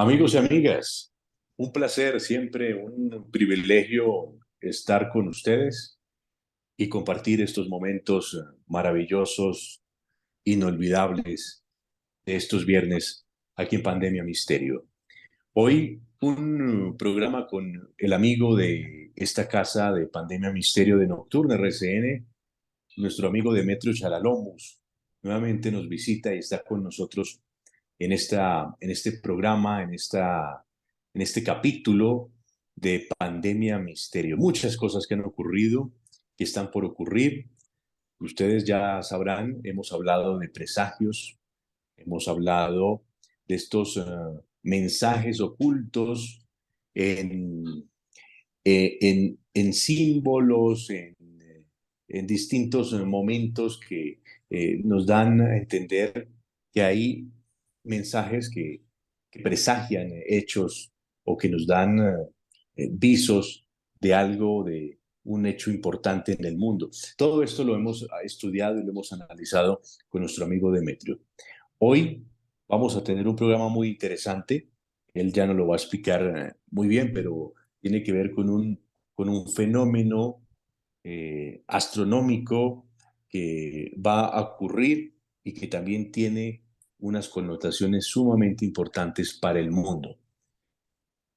Amigos y amigas, un placer, siempre un privilegio estar con ustedes y compartir estos momentos maravillosos, inolvidables de estos viernes aquí en Pandemia Misterio. Hoy un programa con el amigo de esta casa de Pandemia Misterio de Nocturna RCN, nuestro amigo Demetrio Charalomus. Nuevamente nos visita y está con nosotros en este programa, en este capítulo de Pandemia Misterio. Muchas cosas que han ocurrido, que están por ocurrir. Ustedes ya sabrán, hemos hablado de presagios, hemos hablado de estos mensajes ocultos en, en símbolos, en distintos momentos que nos dan a entender que hay mensajes que presagian hechos o que nos dan visos de algo, de un hecho importante en el mundo. Todo esto lo hemos estudiado y lo hemos analizado con nuestro amigo Demetrio. Hoy vamos a tener un programa muy interesante. Él ya nos lo va a explicar muy bien, pero tiene que ver con un fenómeno astronómico que va a ocurrir y que también tiene unas connotaciones sumamente importantes para el mundo.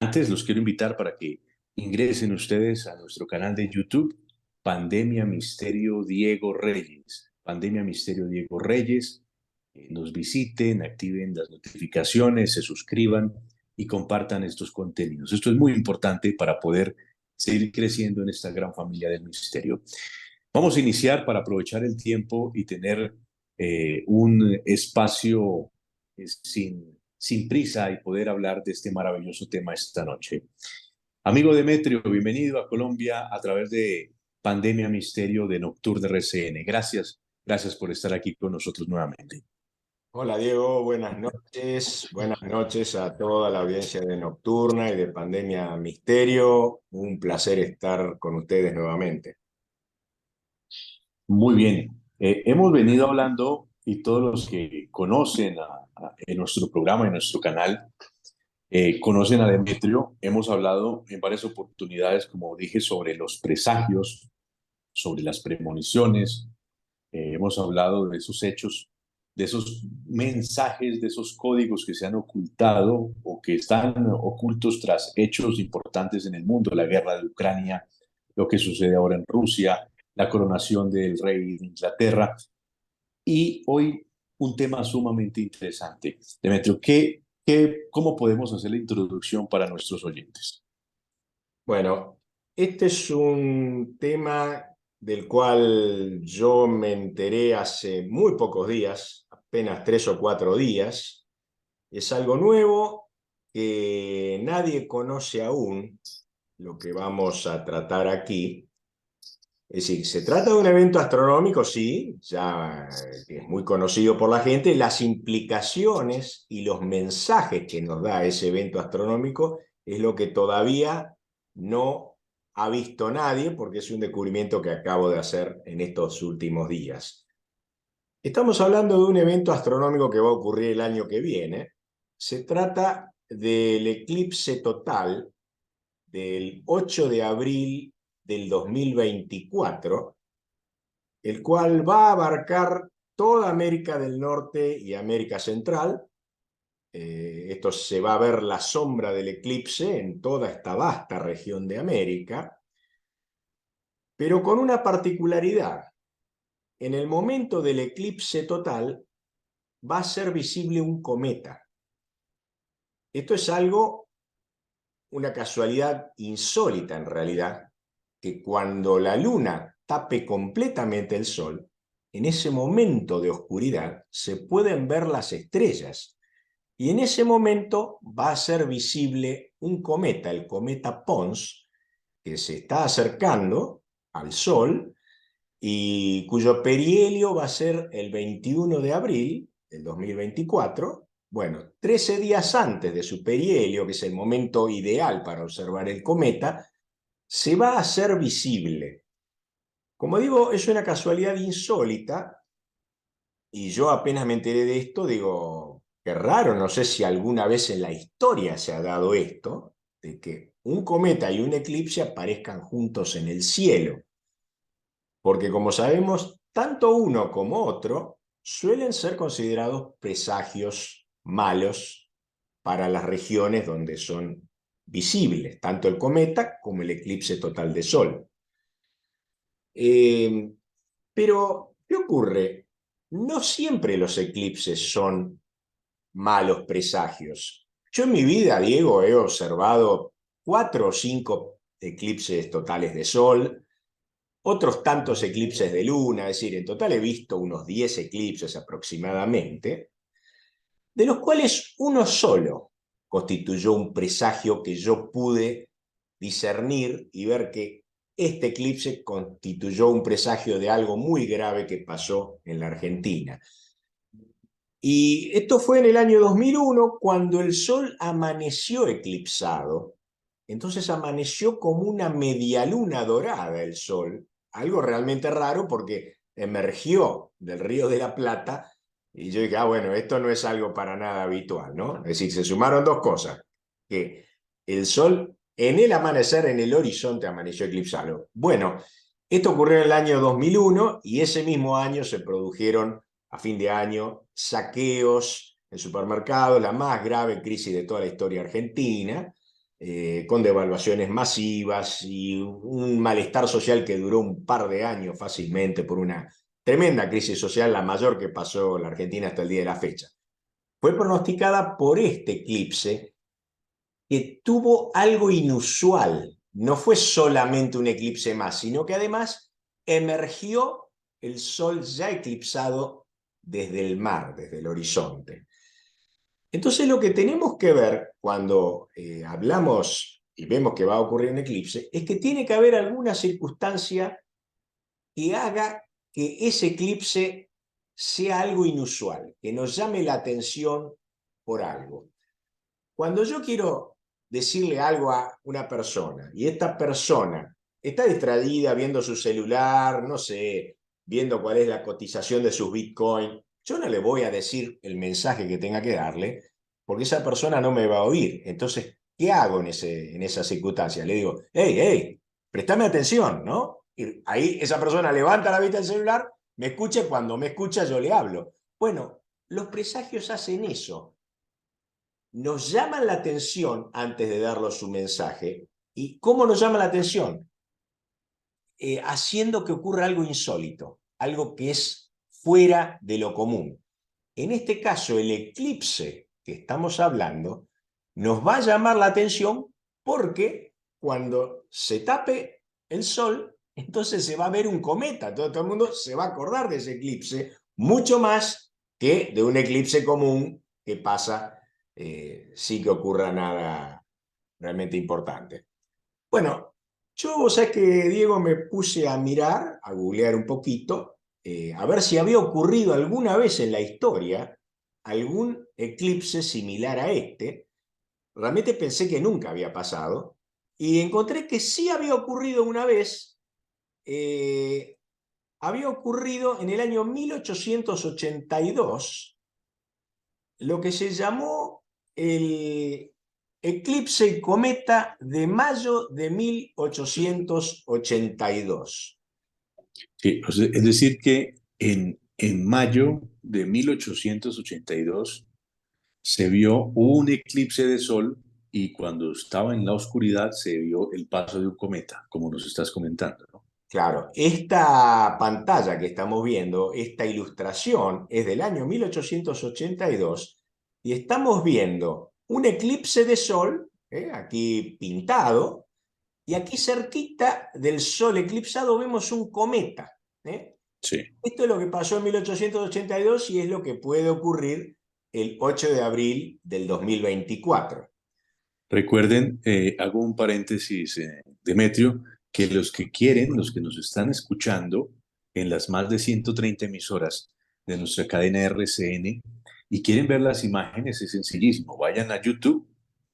Antes los quiero invitar para que ingresen ustedes a nuestro canal de YouTube, Pandemia Misterio Diego Reyes. Pandemia Misterio Diego Reyes. Nos visiten, activen las notificaciones, se suscriban y compartan estos contenidos. Esto es muy importante para poder seguir creciendo en esta gran familia del misterio. Vamos a iniciar para aprovechar el tiempo y tener un espacio sin prisa y poder hablar de este maravilloso tema esta noche. Amigo Demetrio, bienvenido a Colombia a través de Pandemia Misterio de Nocturne RCN. Gracias por estar aquí con nosotros nuevamente. Hola Diego, buenas noches a toda la audiencia de Nocturna y de Pandemia Misterio. Un placer estar con ustedes nuevamente. Muy bien. Hemos venido hablando y todos los que conocen en nuestro programa, en nuestro canal, conocen a Demetrio. Hemos hablado en varias oportunidades, como dije, sobre los presagios, sobre las premoniciones. Hemos hablado de esos hechos, de esos mensajes, de esos códigos que se han ocultado o que están ocultos tras hechos importantes en el mundo, la guerra de Ucrania, lo que sucede ahora en Rusia, la coronación del rey de Inglaterra. Y hoy un tema sumamente interesante. Demetrio, ¿cómo podemos hacer la introducción para nuestros oyentes? Bueno, este es un tema del cual yo me enteré hace muy pocos días, apenas 3 o 4 días. Es algo nuevo que nadie conoce aún, lo que vamos a tratar aquí. Es decir, se trata de un evento astronómico, sí, ya es muy conocido por la gente. Las implicaciones y los mensajes que nos da ese evento astronómico es lo que todavía no ha visto nadie, porque es un descubrimiento que acabo de hacer en estos últimos días. Estamos hablando de un evento astronómico que va a ocurrir el año que viene. Se trata del eclipse total del 8 de abril del 2024, el cual va a abarcar toda América del Norte y América Central. Esto se va a ver la sombra del eclipse en toda esta vasta región de América, pero con una particularidad. En el momento del eclipse total va a ser visible un cometa. Esto es algo, una casualidad insólita en realidad, que cuando la luna tape completamente el sol, en ese momento de oscuridad se pueden ver las estrellas y en ese momento va a ser visible un cometa, el cometa Pons, que se está acercando al sol y cuyo perihelio va a ser el 21 de abril del 2024. Bueno, 13 días antes de su perihelio, que es el momento ideal para observar el cometa, se va a hacer visible. Como digo, es una casualidad insólita y yo apenas me enteré de esto, digo, Qué raro, no sé si alguna vez en la historia se ha dado esto, de que un cometa y un eclipse aparezcan juntos en el cielo, porque como sabemos, tanto uno como otro suelen ser considerados presagios malos para las regiones donde son visibles, tanto el cometa como el eclipse total de Sol. Eh, pero, ¿qué ocurre? No siempre los eclipses son malos presagios. Yo en mi vida, Diego, he observado 4 o 5 eclipses totales de Sol, otros tantos eclipses de Luna, es decir, en total he visto unos 10 eclipses aproximadamente, de los cuales uno solo constituyó un presagio que yo pude discernir y ver que este eclipse constituyó un presagio de algo muy grave que pasó en la Argentina. Y esto fue en el año 2001, cuando el Sol amaneció eclipsado. Entonces amaneció como una medialuna dorada el Sol, algo realmente raro porque emergió del Río de la Plata y yo dije, bueno, esto no es algo para nada habitual, ¿no? Es decir, se sumaron dos cosas, que el Sol en el amanecer, en el horizonte, amaneció eclipsado. Bueno, esto ocurrió en el año 2001 y ese mismo año se produjeron a fin de año saqueos en supermercados, la más grave crisis de toda la historia argentina, con devaluaciones masivas y un malestar social que duró un par de años fácilmente por una tremenda crisis social, la mayor que pasó la Argentina hasta el día de la fecha. Fue pronosticada por este eclipse que tuvo algo inusual. No fue solamente un eclipse más, sino que además emergió el Sol ya eclipsado desde el mar, desde el horizonte. Entonces lo que tenemos que ver cuando hablamos y vemos que va a ocurrir un eclipse es que tiene que haber alguna circunstancia que haga que ese eclipse sea algo inusual, que nos llame la atención por algo. Cuando yo quiero decirle algo a una persona y esta persona está distraída viendo su celular, no sé, viendo cuál es la cotización de sus Bitcoin, yo no le voy a decir el mensaje que tenga que darle porque esa persona no me va a oír. Entonces, ¿qué hago en esa circunstancia? Le digo, hey, hey, préstame atención, ¿no? Y ahí esa persona levanta la vista del celular, me escucha y cuando me escucha yo le hablo. Bueno, los presagios hacen eso, nos llaman la atención antes de darnos su mensaje. ¿Y cómo nos llama la atención? Haciendo que ocurra algo insólito, algo que es fuera de lo común. En este caso, el eclipse que estamos hablando nos va a llamar la atención porque cuando se tape el sol, entonces se va a ver un cometa. Todo el mundo se va a acordar de ese eclipse mucho más que de un eclipse común que pasa sin que ocurra nada realmente importante. Bueno, yo, vos sabés que, Diego, me puse a mirar, a googlear un poquito, a ver si había ocurrido alguna vez en la historia algún eclipse similar a este. Realmente pensé que nunca había pasado y encontré que sí había ocurrido una vez. Había ocurrido en el año 1882 lo que se llamó el eclipse cometa de mayo de 1882. Sí, es decir, que en mayo de 1882 se vio un eclipse de sol y cuando estaba en la oscuridad se vio el paso de un cometa, como nos estás comentando, ¿no? Claro, esta pantalla que estamos viendo, esta ilustración, es del año 1882 y estamos viendo un eclipse de sol, aquí pintado, y aquí cerquita del sol eclipsado vemos un cometa. ¿eh? Sí. Esto es lo que pasó en 1882 y es lo que puede ocurrir el 8 de abril del 2024. Recuerden, hago un paréntesis, Demetrio, que los que quieren, los que nos están escuchando en las más de 130 emisoras de nuestra cadena RCN y quieren ver las imágenes, es sencillísimo. Vayan a YouTube,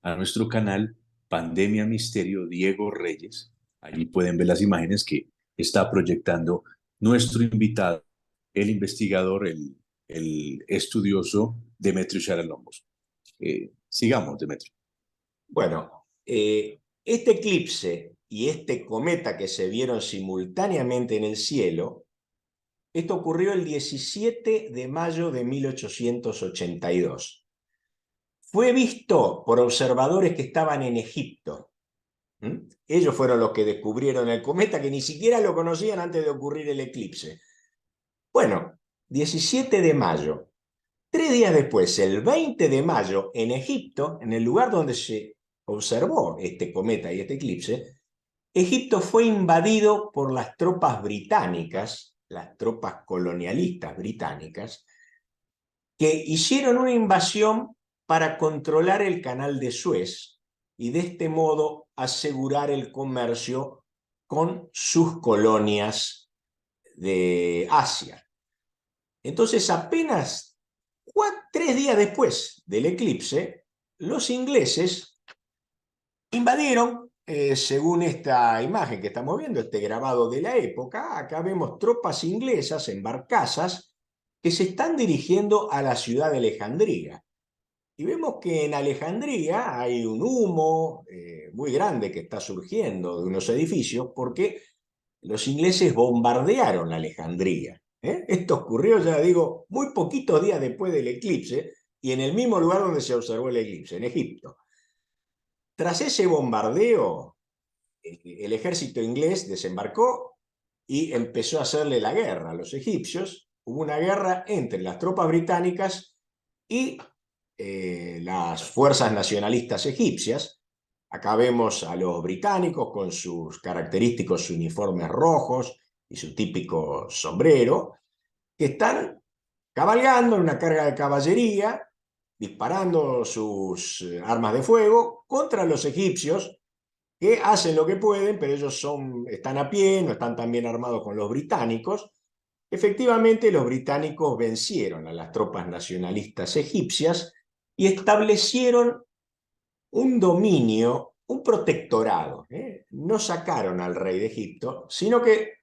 a nuestro canal Pandemia Misterio Diego Reyes. Allí pueden ver las imágenes que está proyectando nuestro invitado, el investigador, el estudioso Demetrio Charalombos. Sigamos, Demetrio. Bueno, este eclipse y este cometa que se vieron simultáneamente en el cielo, esto ocurrió el 17 de mayo de 1882. Fue visto por observadores que estaban en Egipto. Ellos fueron los que descubrieron el cometa, que ni siquiera lo conocían antes de ocurrir el eclipse. Bueno, 17 de mayo. 3 días después, el 20 de mayo, en Egipto, en el lugar donde se observó este cometa y este eclipse, Egipto fue invadido por las tropas británicas, las tropas colonialistas británicas, que hicieron una invasión para controlar el canal de Suez y de este modo asegurar el comercio con sus colonias de Asia. Entonces, apenas 3 días después del eclipse, los ingleses invadieron, según esta imagen que estamos viendo, este grabado de la época. Acá vemos tropas inglesas en barcazas que se están dirigiendo a la ciudad de Alejandría. Y vemos que en Alejandría hay un humo muy grande que está surgiendo de unos edificios porque los ingleses bombardearon Alejandría. Esto ocurrió, ya digo, muy poquitos días después del eclipse y en el mismo lugar donde se observó el eclipse, en Egipto. Tras ese bombardeo, el ejército inglés desembarcó y empezó a hacerle la guerra a los egipcios. Hubo una guerra entre las tropas británicas y las fuerzas nacionalistas egipcias. Acá vemos a los británicos con sus característicos uniformes rojos y su típico sombrero, que están cabalgando en una carga de caballería, disparando sus armas de fuego contra los egipcios, que hacen lo que pueden, pero ellos están a pie, no están tan bien armados con los británicos. Efectivamente, los británicos vencieron a las tropas nacionalistas egipcias y establecieron un dominio, un protectorado. No sacaron al rey de Egipto, sino que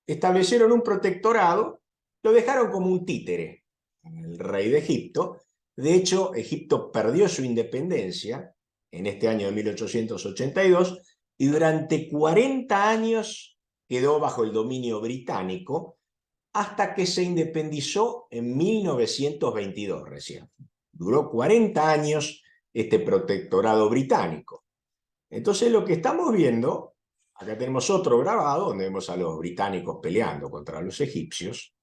establecieron un protectorado, lo dejaron como un títere, el rey de Egipto. De hecho, Egipto perdió su independencia en este año de 1882 y durante 40 años quedó bajo el dominio británico hasta que se independizó en 1922 recién. Duró 40 años este protectorado británico. Entonces lo que estamos viendo, acá tenemos otro grabado donde vemos a los británicos peleando contra los egipcios.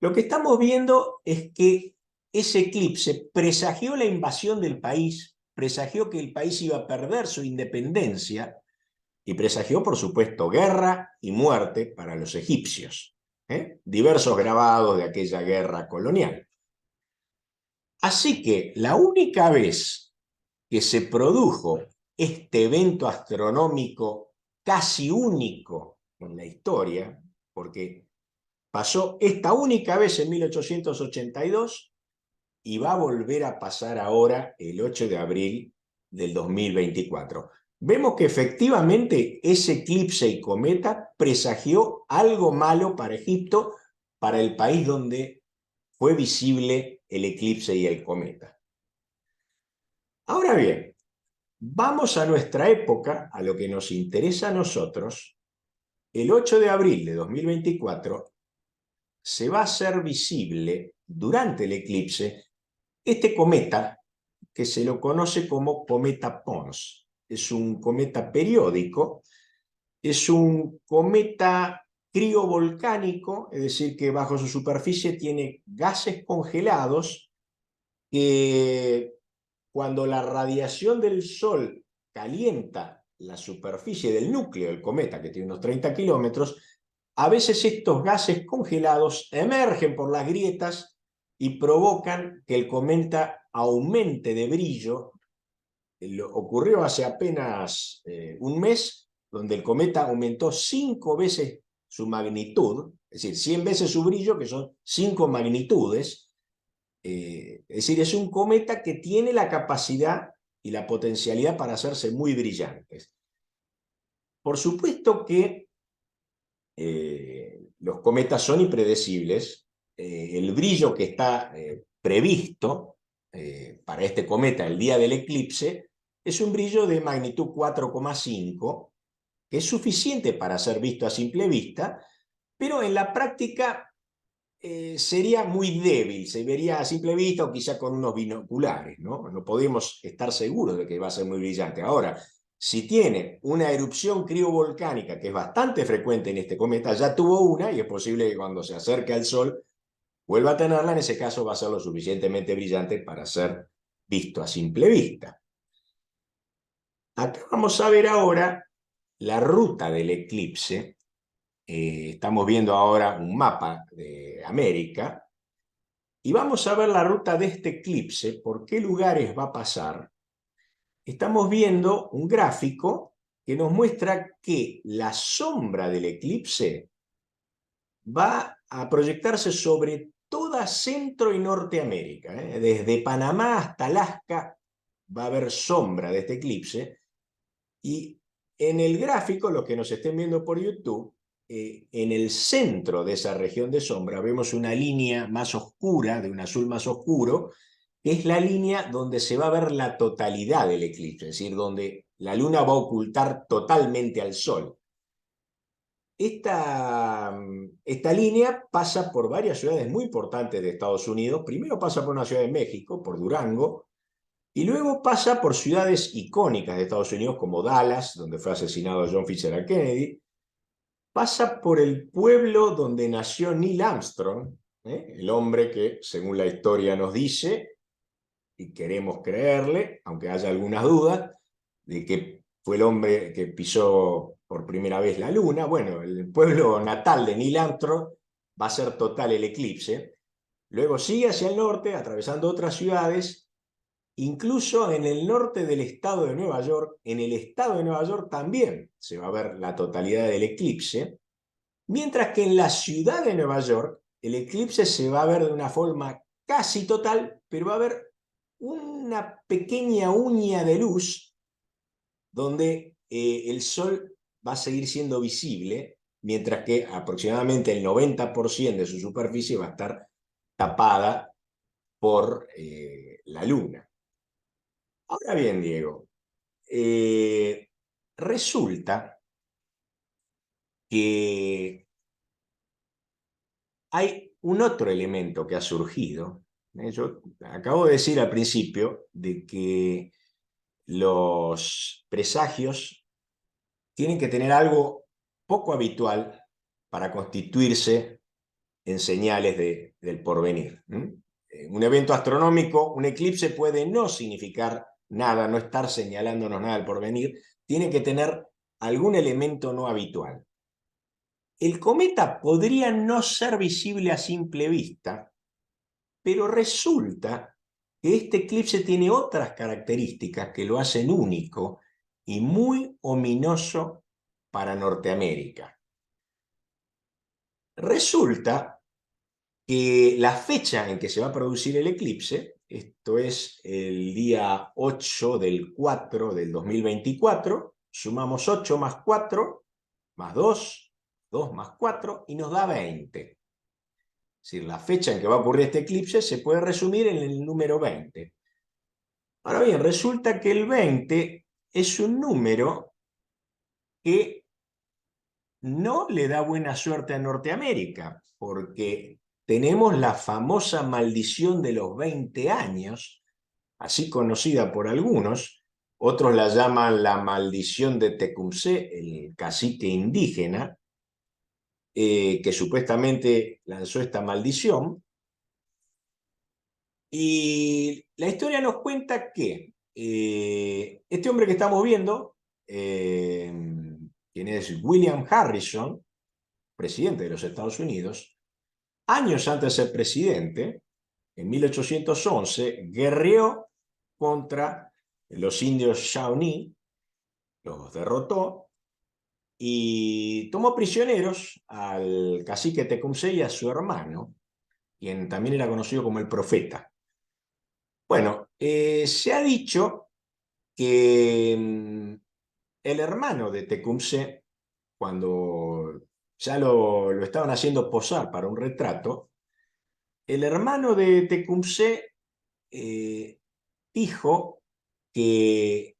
Lo que estamos viendo es que ese eclipse presagió la invasión del país, presagió que el país iba a perder su independencia y presagió, por supuesto, guerra y muerte para los egipcios. Diversos grabados de aquella guerra colonial. Así que la única vez que se produjo este evento astronómico casi único en la historia, porque pasó esta única vez en 1882 y va a volver a pasar ahora el 8 de abril del 2024. Vemos que efectivamente ese eclipse y cometa presagió algo malo para Egipto, para el país donde fue visible el eclipse y el cometa. Ahora bien, vamos a nuestra época, a lo que nos interesa a nosotros. El 8 de abril de 2024 se va a hacer visible durante el eclipse este cometa que se lo conoce como cometa Pons. Es un cometa periódico, es un cometa criovolcánico, es decir, que bajo su superficie tiene gases congelados que cuando la radiación del Sol calienta la superficie del núcleo del cometa, que tiene unos 30 kilómetros, a veces estos gases congelados emergen por las grietas y provocan que el cometa aumente de brillo. Ocurrió hace apenas un mes, donde el cometa aumentó 5 veces su magnitud, es decir, 100 veces su brillo, que son 5 magnitudes. Es decir, es un cometa que tiene la capacidad y la potencialidad para hacerse muy brillantes. Por supuesto que los cometas son impredecibles. El brillo que está previsto para este cometa el día del eclipse es un brillo de magnitud 4,5, que es suficiente para ser visto a simple vista, pero en la práctica sería muy débil, se vería a simple vista o quizá con unos binoculares, ¿no? No podemos estar seguros de que va a ser muy brillante. Ahora, si tiene una erupción criovolcánica, que es bastante frecuente en este cometa, ya tuvo una y es posible que cuando se acerque al Sol vuelva a tenerla, en ese caso va a ser lo suficientemente brillante para ser visto a simple vista. Acá vamos a ver ahora la ruta del eclipse. Estamos viendo ahora un mapa de América y vamos a ver la ruta de este eclipse, por qué lugares va a pasar. Estamos viendo un gráfico que nos muestra que la sombra del eclipse va a proyectarse sobre toda Centro y Norteamérica. Desde Panamá hasta Alaska va a haber sombra de este eclipse. Y en el gráfico, los que nos estén viendo por YouTube, en el centro de esa región de sombra vemos una línea más oscura, de un azul más oscuro, que es la línea donde se va a ver la totalidad del eclipse, es decir, donde la luna va a ocultar totalmente al sol. Esta línea pasa por varias ciudades muy importantes de Estados Unidos. Primero pasa por una ciudad de México, por Durango, y luego pasa por ciudades icónicas de Estados Unidos como Dallas, donde fue asesinado John Fitzgerald Kennedy. Pasa por el pueblo donde nació Neil Armstrong, el hombre que, según la historia nos dice, y queremos creerle, aunque haya algunas dudas, de que fue el hombre que pisó por primera vez la luna. Bueno, el pueblo natal de Neil Armstrong va a ser total el eclipse. Luego sigue hacia el norte, atravesando otras ciudades. Incluso en el norte del estado de Nueva York, en el estado de Nueva York también se va a ver la totalidad del eclipse, mientras que en la ciudad de Nueva York el eclipse se va a ver de una forma casi total, pero va a haber una pequeña uña de luz donde el sol va a seguir siendo visible, mientras que aproximadamente el 90% de su superficie va a estar tapada por la luna. Ahora bien, Diego, resulta que hay un otro elemento que ha surgido. Yo acabo de decir al principio de que los presagios tienen que tener algo poco habitual para constituirse en señales del porvenir. Un evento astronómico, un eclipse puede no significar nada, no estar señalándonos nada del porvenir, tiene que tener algún elemento no habitual. El cometa podría no ser visible a simple vista, pero resulta que este eclipse tiene otras características que lo hacen único y muy ominoso para Norteamérica. Resulta que la fecha en que se va a producir el eclipse, esto es el día 8 del 4 del 2024, sumamos 8 más 4 más 2, 2 más 4 y nos da 20. Es decir, la fecha en que va a ocurrir este eclipse se puede resumir en el número 20. Ahora bien, resulta que el 20 es un número que no le da buena suerte a Norteamérica, porque tenemos la famosa maldición de los 20 años, así conocida por algunos, otros la llaman la maldición de Tecumseh, el cacique indígena, que supuestamente lanzó esta maldición. Y la historia nos cuenta que este hombre que estamos viendo, quien es William Harrison, presidente de los Estados Unidos, años antes de ser presidente, en 1811, guerreó contra los indios Shawnee, los derrotó y tomó prisioneros al cacique Tecumseh y a su hermano, quien también era conocido como el Profeta. Bueno, se ha dicho que el hermano de Tecumseh, cuando ya lo estaban haciendo posar para un retrato, El hermano de Tecumseh dijo que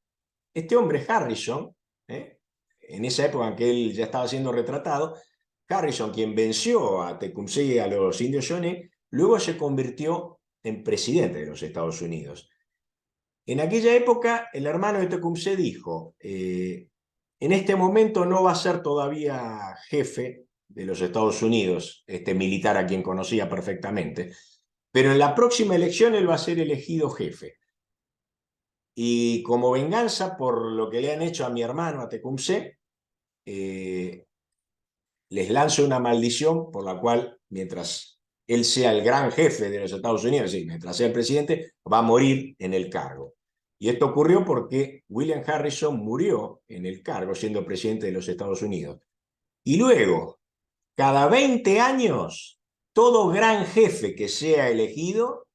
este hombre Harrison, en esa época en que él ya estaba siendo retratado, Harrison, quien venció a Tecumseh y a los indios Shawnee, luego se convirtió en presidente de los Estados Unidos. En aquella época, el hermano de Tecumseh dijo, en este momento no va a ser todavía jefe de los Estados Unidos, este militar a quien conocía perfectamente, pero en la próxima elección él va a ser elegido jefe. Y como venganza por lo que le han hecho a mi hermano, a Tecumseh, les lanzo una maldición por la cual, mientras él sea el gran jefe de los Estados Unidos, y mientras sea el presidente, va a morir en el cargo. Y esto ocurrió porque William Harrison murió en el cargo siendo presidente de los Estados Unidos. Y luego, cada 20 años, todo gran jefe que sea elegido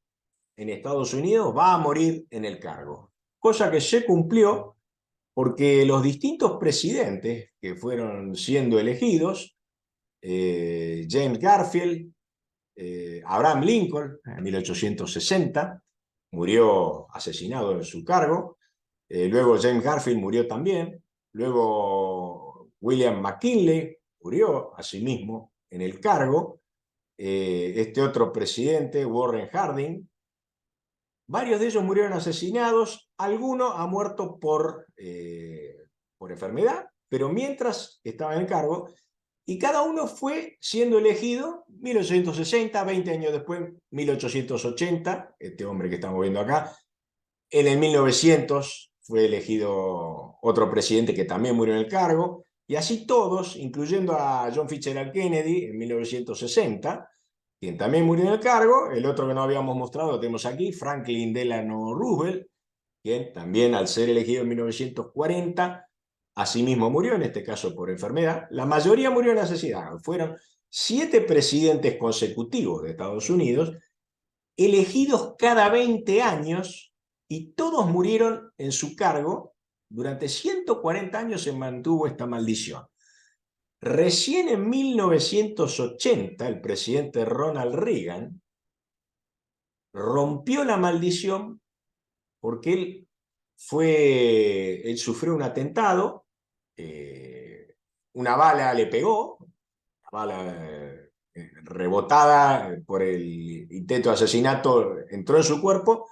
en Estados Unidos va a morir en el cargo. Cosa que se cumplió porque los distintos presidentes que fueron siendo elegidos, James Garfield, Abraham Lincoln, en 1860, murió asesinado en su cargo. Luego James Garfield murió también. Luego William McKinley murió asimismo en el cargo. Este otro presidente, Warren Harding, varios de ellos murieron asesinados, alguno ha muerto por enfermedad, pero mientras estaba en el cargo, y cada uno fue siendo elegido 1860, 20 años después, 1880, este hombre que estamos viendo acá. En el 1900 fue elegido otro presidente que también murió en el cargo, y así todos, incluyendo a John Fitzgerald Kennedy en 1960, quien también murió en el cargo. El otro que no habíamos mostrado lo tenemos aquí, Franklin Delano Roosevelt, quien también al ser elegido en 1940, asimismo murió, en este caso por enfermedad. La mayoría murieron asesinados. Fueron 7 presidentes consecutivos de Estados Unidos, elegidos cada 20 años, y todos murieron en su cargo. Durante 140 años se mantuvo esta maldición. Recién en 1980, el presidente Ronald Reagan rompió la maldición porque él sufrió un atentado, una bala le pegó, una bala rebotada por el intento de asesinato entró en su cuerpo,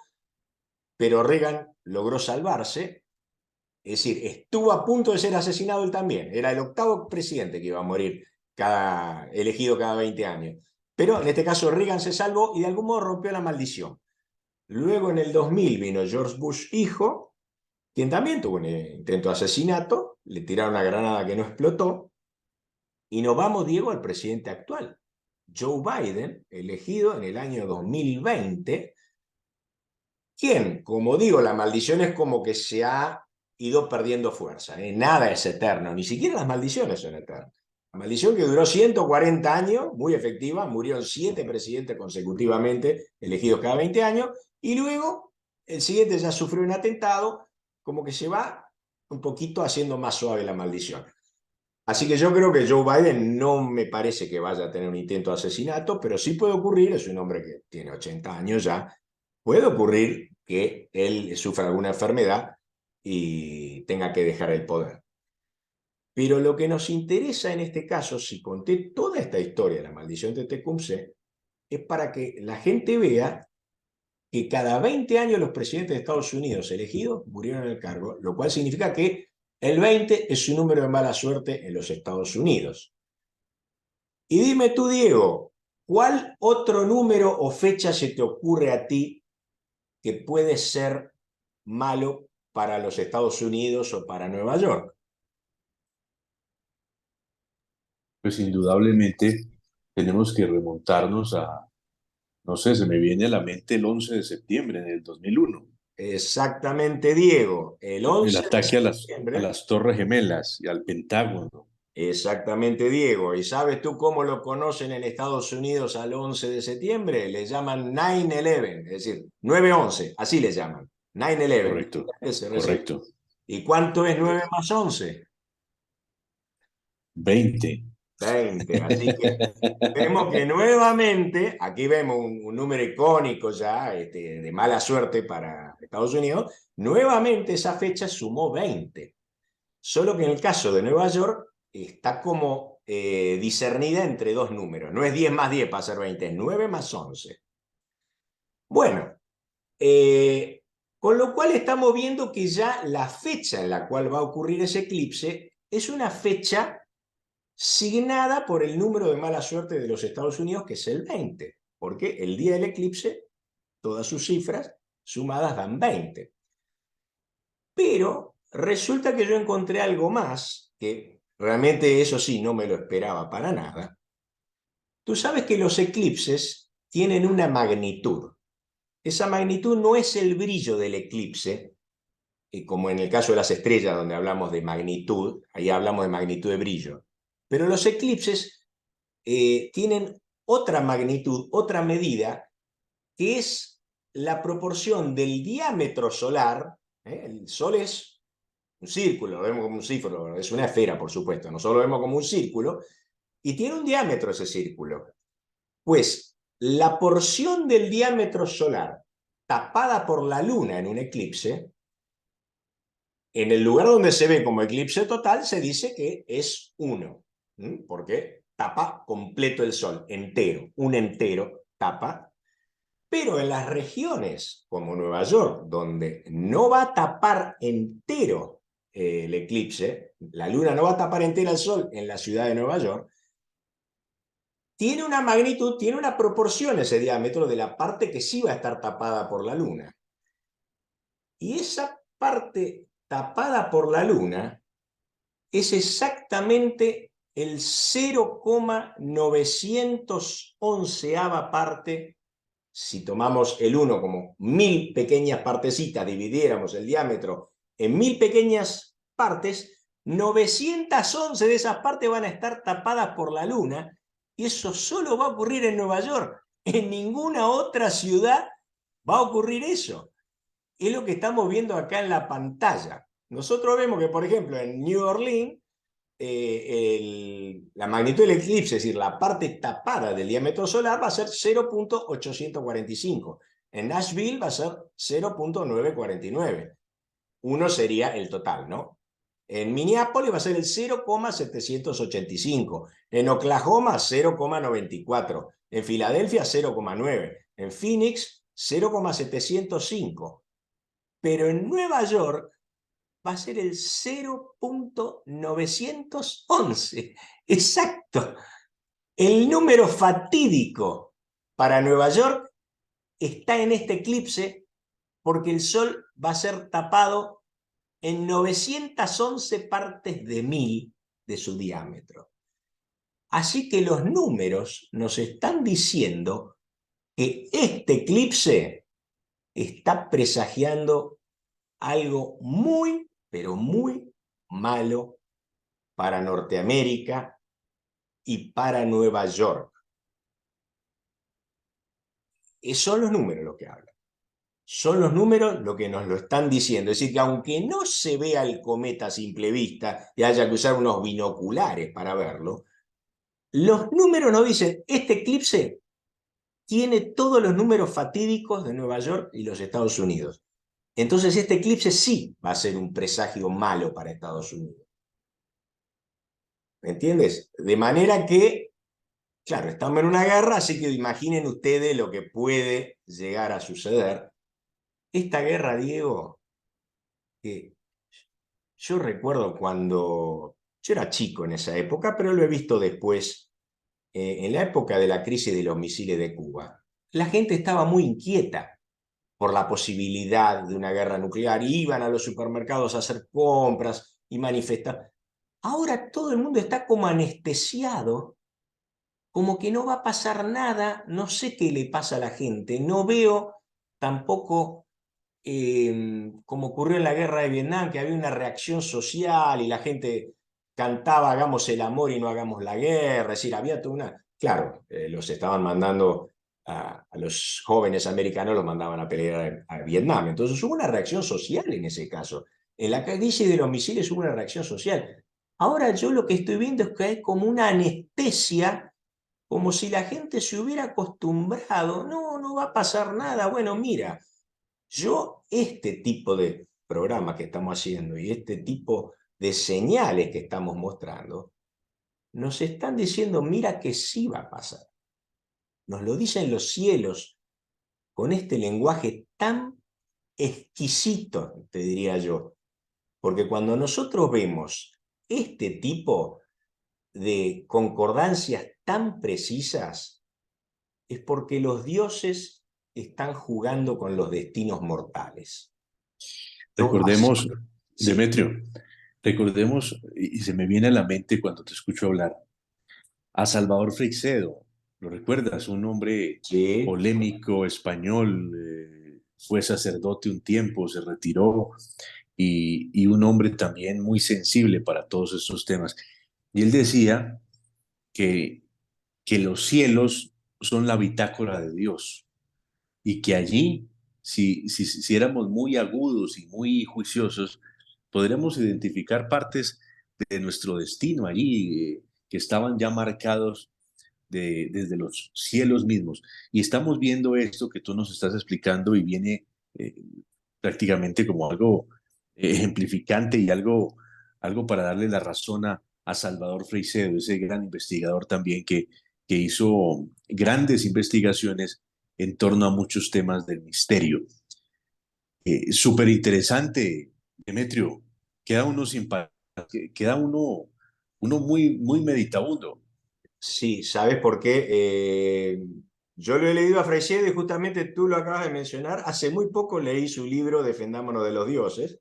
pero Reagan logró salvarse. Es decir, estuvo a punto de ser asesinado él también. Era el 8º presidente que iba a morir elegido cada 20 años. Pero en este caso Reagan se salvó y de algún modo rompió la maldición. Luego en el 2000 vino George Bush hijo, quien también tuvo un intento de asesinato, le tiraron una granada que no explotó. Y nos vamos, Diego, al presidente actual, Joe Biden, elegido en el año 2020, quien, como digo, la maldición es como que se ha ido perdiendo fuerza. Nada es eterno, ni siquiera las maldiciones son eternas. La maldición que duró 140 años, muy efectiva, murieron 7 presidentes consecutivamente, elegidos cada 20 años, y luego el siguiente ya sufrió un atentado, como que se va un poquito haciendo más suave la maldición. Así que yo creo que Joe Biden no me parece que vaya a tener un intento de asesinato, pero sí puede ocurrir, es un hombre que tiene 80 años ya, puede ocurrir que él sufra alguna enfermedad y tenga que dejar el poder. Pero lo que nos interesa en este caso, si conté toda esta historia de la maldición de Tecumseh, es para que la gente vea que cada 20 años los presidentes de Estados Unidos elegidos murieron en el cargo, lo cual significa que el 20 es un número de mala suerte en los Estados Unidos. Y dime tú, Diego, ¿cuál otro número o fecha se te ocurre a ti que puede ser malo para los Estados Unidos o para Nueva York? Pues indudablemente tenemos que remontarnos a, no sé, se me viene a la mente el 11 de septiembre del 2001, Exactamente, Diego. El el 11 de ataque a septiembre. las Torres Gemelas y al Pentágono. Exactamente, Diego. ¿Y sabes tú cómo lo conocen en Estados Unidos al 11 de septiembre? Le llaman 9/11, es decir, 9/11, así le llaman. 9/11. Correcto, Ese recién. correcto. ¿Y cuánto es 9 más 11? 20. 20. Así que vemos que nuevamente, aquí vemos un número icónico ya de mala suerte para Estados Unidos, nuevamente esa fecha sumó 20. Solo que en el caso de Nueva York está como discernida entre dos números. No es 10 más 10 para ser 20, es 9 más 11. Bueno, con lo cual estamos viendo que ya la fecha en la cual va a ocurrir ese eclipse es una fecha signada por el número de mala suerte de los Estados Unidos, que es el 20, porque el día del eclipse, todas sus cifras sumadas dan 20. Pero resulta que yo encontré algo más, que realmente eso sí, no me lo esperaba para nada. Tú sabes que los eclipses tienen una magnitud. Esa magnitud no es el brillo del eclipse, como en el caso de las estrellas, donde hablamos de magnitud, ahí hablamos de magnitud de brillo. Pero los eclipses tienen otra magnitud, otra medida, que es la proporción del diámetro solar. El Sol es un círculo, lo vemos como un círculo, es una esfera, por supuesto, nosotros lo vemos como un círculo, y tiene un diámetro ese círculo. Pues la porción del diámetro solar tapada por la Luna en un eclipse, en el lugar donde se ve como eclipse total, se dice que es 1, porque tapa completo el Sol, entero, un entero tapa. Pero en las regiones como Nueva York, donde no va a tapar entero el eclipse, la Luna no va a tapar entera el Sol en la ciudad de Nueva York, tiene una magnitud, tiene una proporción ese diámetro de la parte que sí va a estar tapada por la Luna. Y esa parte tapada por la Luna es exactamente el 0,911 parte. Si tomamos el 1 como 1000 pequeñas partecitas, dividiéramos el diámetro en 1000 pequeñas partes, 911 de esas partes van a estar tapadas por la Luna, y eso solo va a ocurrir en Nueva York. En ninguna otra ciudad va a ocurrir eso. Es lo que estamos viendo acá en la pantalla. Nosotros vemos que, por ejemplo, en New Orleans, la magnitud del eclipse, es decir, la parte tapada del diámetro solar, va a ser 0,845. En Nashville va a ser 0,949. Uno sería el total, ¿no? En Minneapolis va a ser el 0,785. En Oklahoma, 0,94. En Filadelfia, 0,9. En Phoenix, 0,705. Pero en Nueva York va a ser el 0,911. Exacto. El número fatídico para Nueva York está en este eclipse, porque el Sol va a ser tapado en 911 partes de 1000 de su diámetro. Así que los números nos están diciendo que este eclipse está presagiando algo muy, pero muy malo para Norteamérica y para Nueva York. Son los números lo que hablan. Son los números lo que nos lo están diciendo. Es decir, que aunque no se vea el cometa a simple vista y haya que usar unos binoculares para verlo, los números nos dicen, este eclipse tiene todos los números fatídicos de Nueva York y los Estados Unidos. Entonces este eclipse sí va a ser un presagio malo para Estados Unidos. ¿Me entiendes? De manera que, claro, estamos en una guerra, así que imaginen ustedes lo que puede llegar a suceder. Esta guerra, Diego, que yo recuerdo cuando yo era chico en esa época, pero lo he visto después, en la época de la crisis de los misiles de Cuba. La gente estaba muy inquieta por la posibilidad de una guerra nuclear, y iban a los supermercados a hacer compras y manifestar. Ahora todo el mundo está como anestesiado, como que no va a pasar nada. No sé qué le pasa a la gente, no veo tampoco, como ocurrió en la guerra de Vietnam, que había una reacción social y la gente cantaba hagamos el amor y no hagamos la guerra. Es decir, había toda una... Claro, los estaban mandando a los jóvenes americanos, los mandaban a pelear a Vietnam. Entonces hubo una reacción social en ese caso. En la crisis de los misiles hubo una reacción social. Ahora yo lo que estoy viendo es que hay como una anestesia, como si la gente se hubiera acostumbrado. No, no va a pasar nada. Bueno, mira, este tipo de programa que estamos haciendo y este tipo de señales que estamos mostrando, nos están diciendo, mira que sí va a pasar. Nos lo dicen los cielos con este lenguaje tan exquisito, te diría yo. Porque cuando nosotros vemos este tipo de concordancias tan precisas, es porque los dioses están jugando con los destinos mortales. Todo así. Recordemos, Sí, Demetrio, recordemos, y se me viene a la mente cuando te escucho hablar, a Salvador Freixedo. ¿Lo recuerdas? Un hombre sí, polémico español, fue sacerdote un tiempo, se retiró y un hombre también muy sensible para todos estos temas. Y él decía que, que los cielos son la bitácora de Dios y que allí, si éramos muy agudos y muy juiciosos, podríamos identificar partes de nuestro destino allí, que estaban ya marcados desde los cielos mismos. Y estamos viendo esto que tú nos estás explicando y viene eh, prácticamente como algo ejemplificante y algo para darle la razón a Salvador Freixedo, ese gran investigador también que hizo grandes investigaciones en torno a muchos temas del misterio. Súper interesante, Demetrio. Queda uno sin pa- queda uno muy meditabundo. sí. ¿Sabes por qué? Yo lo he leído a Freixedo y justamente tú lo acabas de mencionar. Hace muy poco leí su libro Defendámonos de los dioses,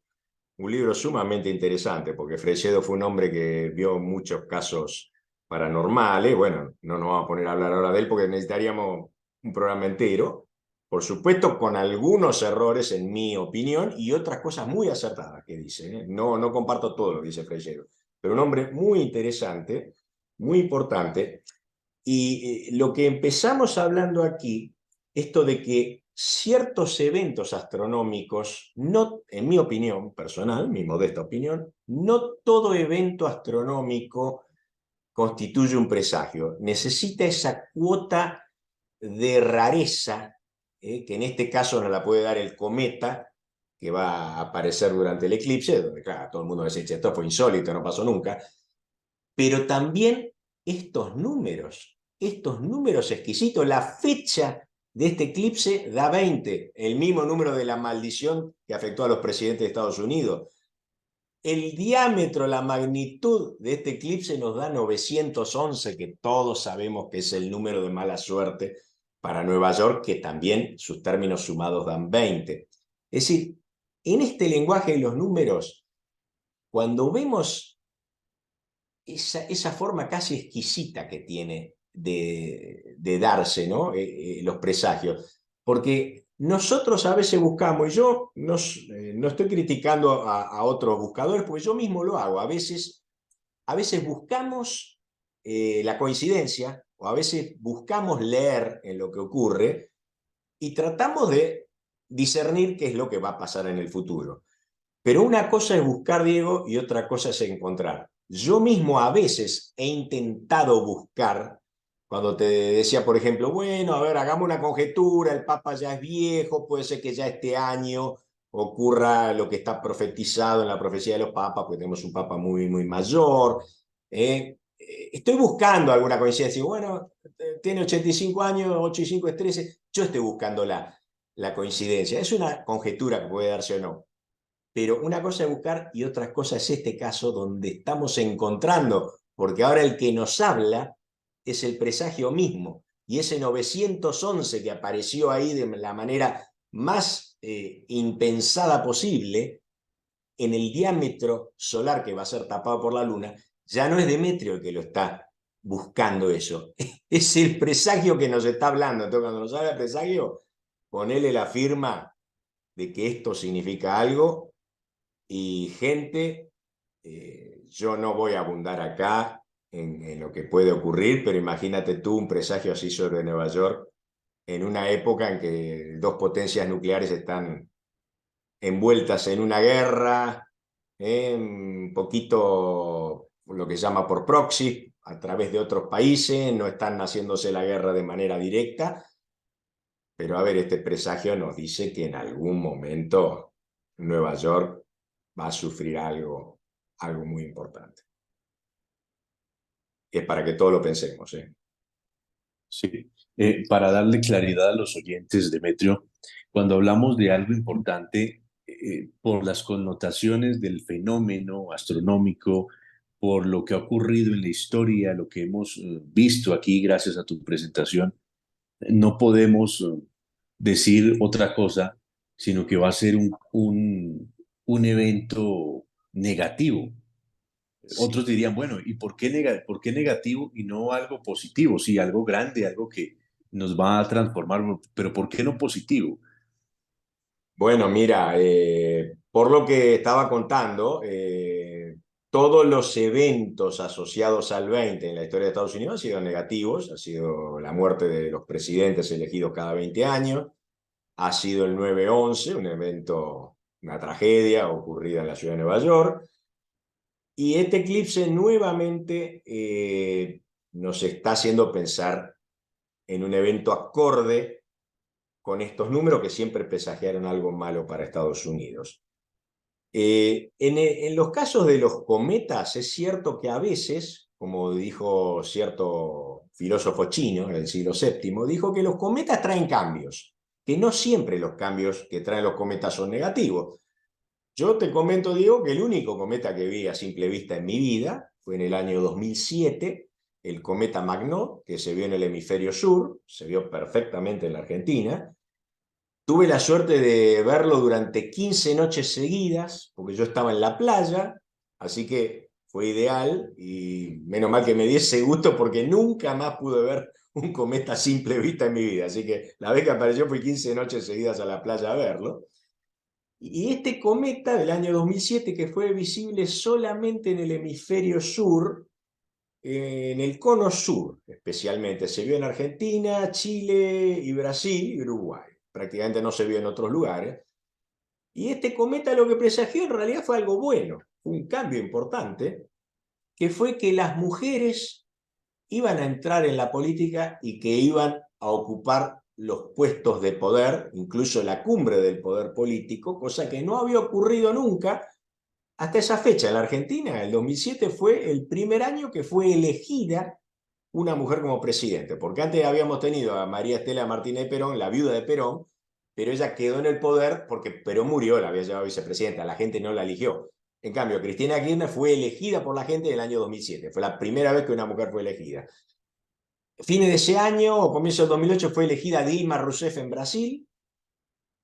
un libro sumamente interesante, porque Freixedo fue un hombre que vio muchos casos paranormales. Bueno, no nos vamos a poner a hablar ahora de él porque necesitaríamos un programa entero. Por supuesto, con algunos errores, en mi opinión, y otras cosas muy acertadas que dice, ¿eh? No, no comparto todo lo que dice Freixedo, pero un hombre muy interesante, muy importante. Y lo que empezamos hablando aquí, esto de que ciertos eventos astronómicos, no, en mi opinión personal, mi modesta opinión, no todo evento astronómico constituye un presagio. Necesita esa cuota de rareza, que en este caso nos la puede dar el cometa, que va a aparecer durante el eclipse, donde claro, todo el mundo dice, esto fue insólito, no pasó nunca, pero también estos números exquisitos, la fecha de este eclipse da 20, el mismo número de la maldición que afectó a los presidentes de Estados Unidos. El diámetro, la magnitud de este eclipse nos da 911, que todos sabemos que es el número de mala suerte para Nueva York, que también sus términos sumados dan 20. Es decir, en este lenguaje de los números, cuando vemos esa forma casi exquisita que tiene de darse, ¿no? Los presagios. Porque nosotros a veces buscamos, y yo no estoy criticando a otros buscadores, porque yo mismo lo hago. A veces buscamos la coincidencia, o a veces buscamos leer en lo que ocurre, y tratamos de discernir qué es lo que va a pasar en el futuro. Pero una cosa es buscar, Diego, y otra cosa es encontrar. Yo mismo a veces he intentado buscar, cuando te decía, por ejemplo, bueno, a ver, hagamos una conjetura, el Papa ya es viejo, puede ser que ya este año ocurra lo que está profetizado en la profecía de los papas, porque tenemos un Papa muy, muy mayor. Estoy buscando alguna coincidencia. Bueno, tiene 85 años, 8 y 5 es 13. Yo estoy buscando la coincidencia. Es una conjetura que puede darse o no. Pero una cosa es buscar y otra cosa es este caso donde estamos encontrando, porque ahora el que nos habla es el presagio mismo. Y ese 911 que apareció ahí de la manera más impensada posible, en el diámetro solar que va a ser tapado por la luna, ya no es Demetrio el que lo está buscando eso. Es el presagio que nos está hablando. Entonces, cuando nos habla el presagio, ponele la firma de que esto significa algo. Y gente, yo no voy a abundar acá en lo que puede ocurrir, pero imagínate tú un presagio así sobre Nueva York en una época en que dos potencias nucleares están envueltas en una guerra, un poquito lo que se llama por proxy, a través de otros países, no están haciéndose la guerra de manera directa, pero a ver, este presagio nos dice que en algún momento Nueva York va a sufrir algo muy importante. Es para que todos lo pensemos, ¿eh? Sí. Para darle claridad a los oyentes, Demetrio, cuando hablamos de algo importante, por las connotaciones del fenómeno astronómico, por lo que ha ocurrido en la historia, lo que hemos visto aquí gracias a tu presentación, no podemos decir otra cosa, sino que va a ser un evento negativo. Sí. Otros dirían, bueno, ¿y por qué negativo y no algo positivo? Sí, algo grande, algo que nos va a transformar, pero ¿por qué no positivo? Bueno, mira, por lo que estaba contando, todos los eventos asociados al 20 en la historia de Estados Unidos han sido negativos, ha sido la muerte de los presidentes elegidos cada 20 años, ha sido el 9/11, un evento, una tragedia ocurrida en la ciudad de Nueva York, y este eclipse nuevamente nos está haciendo pensar en un evento acorde con estos números que siempre presagiaron algo malo para Estados Unidos. En los casos de los cometas es cierto que a veces, como dijo cierto filósofo chino del siglo VII, dijo que los cometas traen cambios, que no siempre los cambios que traen los cometas son negativos. Yo te comento, Diego, que el único cometa que vi a simple vista en mi vida fue en el año 2007, el cometa Magnó, que se vio en el hemisferio sur, se vio perfectamente en la Argentina. Tuve la suerte de verlo durante 15 noches seguidas, porque yo estaba en la playa, así que fue ideal y menos mal que me di ese gusto porque nunca más pude ver un cometa a simple vista en mi vida. Así que la vez que apareció fui 15 noches seguidas a la playa a verlo. Y este cometa del año 2007, que fue visible solamente en el hemisferio sur, en el cono sur especialmente, se vio en Argentina, Chile y Brasil y Uruguay. Prácticamente no se vio en otros lugares. Y este cometa lo que presagió en realidad fue algo bueno, un cambio importante, que fue que las mujeres iban a entrar en la política y que iban a ocupar los puestos de poder, incluso la cumbre del poder político, cosa que no había ocurrido nunca hasta esa fecha. En la Argentina, el 2007 fue el primer año que fue elegida una mujer como presidente, porque antes habíamos tenido a María Estela Martínez Perón, la viuda de Perón, pero ella quedó en el poder porque Perón murió, la había llevado vicepresidenta, la gente no la eligió. En cambio, Cristina Kirchner fue elegida por la gente en el año 2007, fue la primera vez que una mujer fue elegida. Fines de ese año, o comienzo del 2008, fue elegida Dilma Rousseff en Brasil,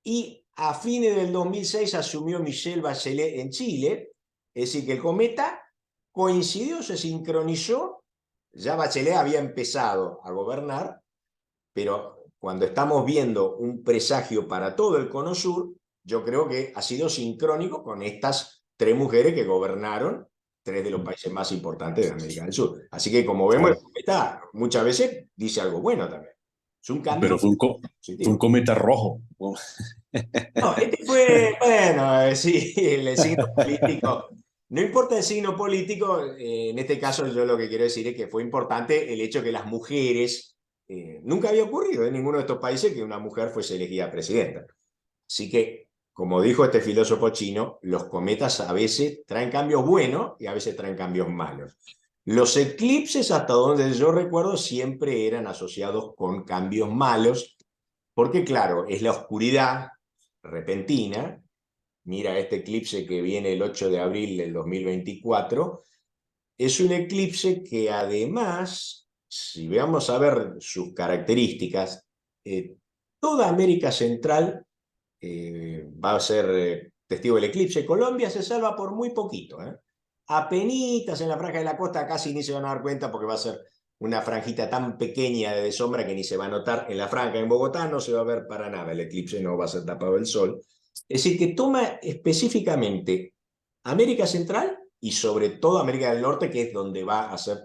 y a fines del 2006 asumió Michelle Bachelet en Chile, es decir, que el cometa coincidió, se sincronizó, ya Bachelet había empezado a gobernar, pero cuando estamos viendo un presagio para todo el cono sur, yo creo que ha sido sincrónico con estas tres mujeres que gobernaron tres de los países más importantes de América del Sur. Así que como vemos, el Claro, cometa muchas veces dice algo bueno también. Es un pero cambio fue un positivo. cometa rojo. No, este fue, bueno, sí, el signo político. No importa el signo político, en este caso yo lo que quiero decir es que fue importante el hecho que las mujeres, nunca había ocurrido en ninguno de estos países que una mujer fuese elegida presidenta. Así que, como dijo este filósofo chino, los cometas a veces traen cambios buenos y a veces traen cambios malos. Los eclipses, hasta donde yo recuerdo, siempre eran asociados con cambios malos, porque claro, es la oscuridad repentina. Mira este eclipse que viene el 8 de abril del 2024. Es un eclipse que además, si veamos a ver sus características, toda América Central va a ser testigo del eclipse. Colombia se salva por muy poquito, ¿eh? Apenitas en la franja de la costa casi ni se van a dar cuenta porque va a ser una franjita tan pequeña de sombra que ni se va a notar. En la franja en Bogotá no se va a ver para nada, el eclipse no va a ser tapado el sol. Es decir, que toma específicamente América Central y sobre todo América del Norte, que es donde va a ser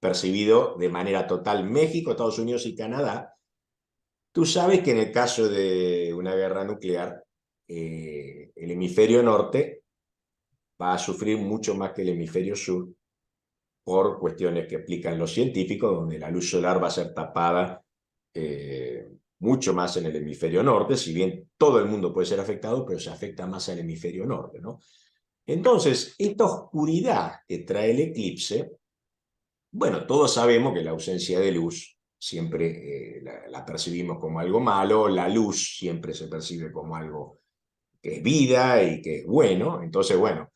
percibido de manera total México, Estados Unidos y Canadá. Tú sabes que en el caso de una guerra nuclear, el hemisferio norte va a sufrir mucho más que el hemisferio sur, por cuestiones que explican los científicos, donde la luz solar va a ser tapada mucho más en el hemisferio norte, si bien todo el mundo puede ser afectado, pero se afecta más al hemisferio norte, ¿no? Entonces, esta oscuridad que trae el eclipse, bueno, todos sabemos que la ausencia de luz siempre la percibimos como algo malo, la luz siempre se percibe como algo que es vida y que es bueno. Entonces, bueno,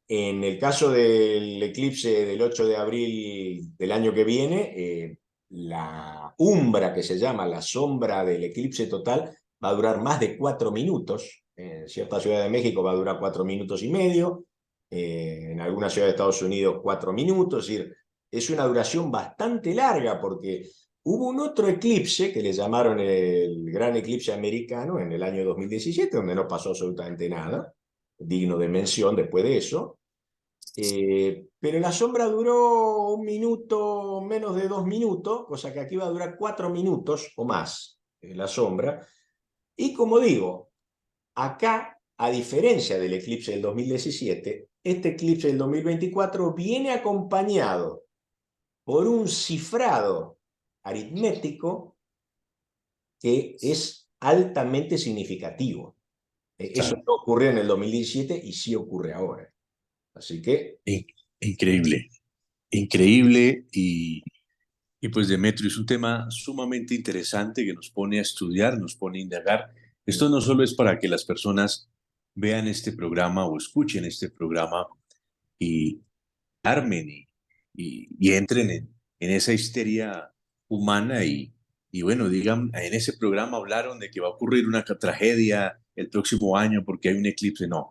en el caso del eclipse del 8 de abril del año que viene, la umbra que se llama, la sombra del eclipse total, va a durar más de 4 minutos. En cierta ciudad de México va a durar 4 minutos y medio. En alguna ciudad de Estados Unidos 4 minutos. Es decir, es una duración bastante larga porque hubo un otro eclipse que le llamaron el Gran Eclipse Americano en el año 2017, donde no pasó absolutamente nada digno de mención después de eso. Pero la sombra duró 1 minuto, menos de 2 minutos, cosa que aquí va a durar 4 minutos o más, la sombra. Y como digo, acá, a diferencia del eclipse del 2017, este eclipse del 2024 viene acompañado por un cifrado aritmético que es altamente significativo. Eso Claro. no ocurrió en el 2017 y sí ocurre ahora. Así que, In- Increíble, increíble y pues Demetrio es un tema sumamente interesante que nos pone a estudiar, nos pone a indagar. Esto no solo es para que las personas vean este programa o escuchen este programa y armen y entren en esa histeria humana y bueno, digan, en ese programa hablaron de que va a ocurrir una tragedia el próximo año porque hay un eclipse. No,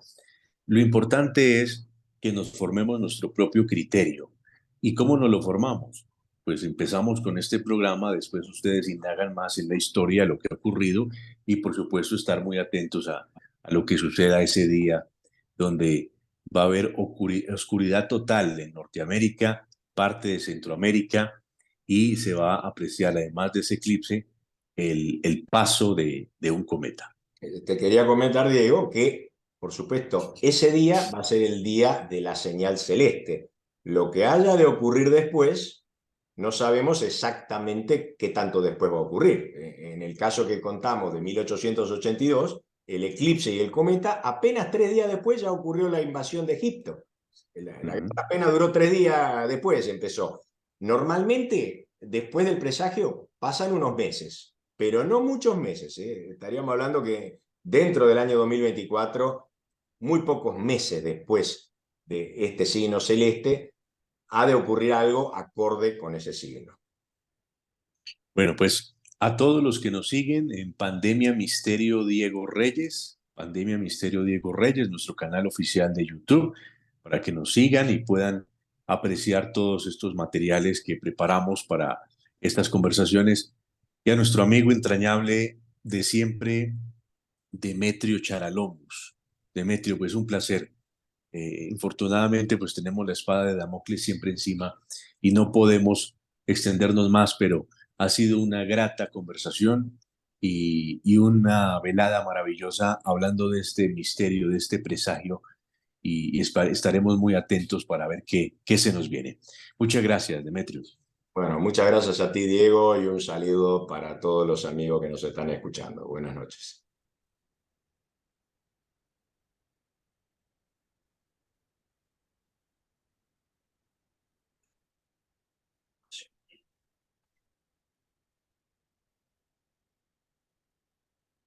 lo importante es que nos formemos nuestro propio criterio. ¿Y cómo nos lo formamos? Pues empezamos con este programa, después ustedes indagan más en la historia, lo que ha ocurrido y por supuesto estar muy atentos a lo que suceda ese día, donde va a haber oscuridad total en Norteamérica, parte de Centroamérica y se va a apreciar, además de ese eclipse, el paso de un cometa. te quería comentar, Diego, que, por supuesto, ese día va a ser el día de la señal celeste. Lo que haya de ocurrir después, no sabemos exactamente qué tanto después va a ocurrir. En el caso que contamos de 1882, el eclipse y el cometa, apenas 3 días después ya ocurrió la invasión de Egipto. La guerra Ujú. apenas duró 3 días después, empezó. Normalmente, después del presagio, pasan unos meses, pero no muchos meses. Estaríamos hablando que dentro del año 2024, muy pocos meses después de este signo celeste, ha de ocurrir algo acorde con ese signo. Bueno, pues a todos los que nos siguen en Pandemia Misterio Diego Reyes, Pandemia Misterio Diego Reyes, nuestro canal oficial de YouTube, para que nos sigan y puedan apreciar todos estos materiales que preparamos para estas conversaciones. Y a nuestro amigo entrañable de siempre, Demetrio Charalomus. Demetrio, pues un placer. Infortunadamente, pues tenemos la espada de Damocles siempre encima y no podemos extendernos más, pero ha sido una grata conversación y una velada maravillosa hablando de este misterio, de este presagio y estaremos muy atentos para ver qué se nos viene. Muchas gracias, Demetrios. Bueno, muchas gracias a ti, Diego, y un saludo para todos los amigos que nos están escuchando. Buenas noches.